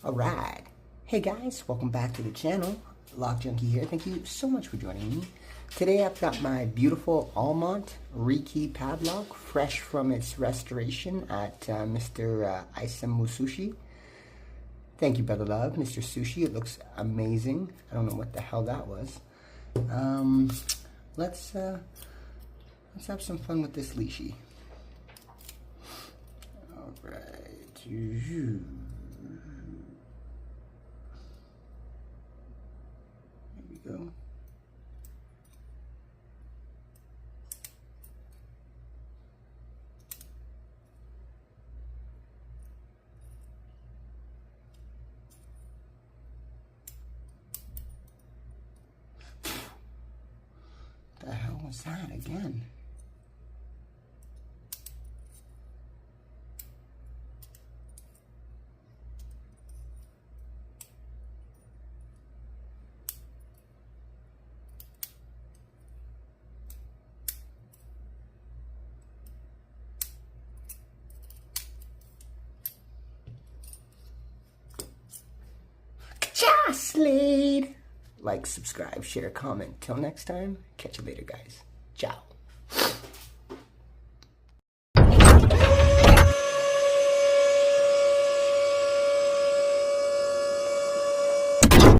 Alright. Hey guys, welcome back to the channel. Lock Junkie here. Thank you so much for joining me. Today I've got my beautiful Almont rekey padlock, fresh from its restoration at Mr. Isamu Sushi. Thank you, brother love, Mr. Sushi. It looks amazing. I don't know what the hell that was. Let's have some fun with this Lishi. Alright. There we go. The hell was that again? Slade. Like, subscribe, share, comment. Till next time, catch you later, guys. Ciao.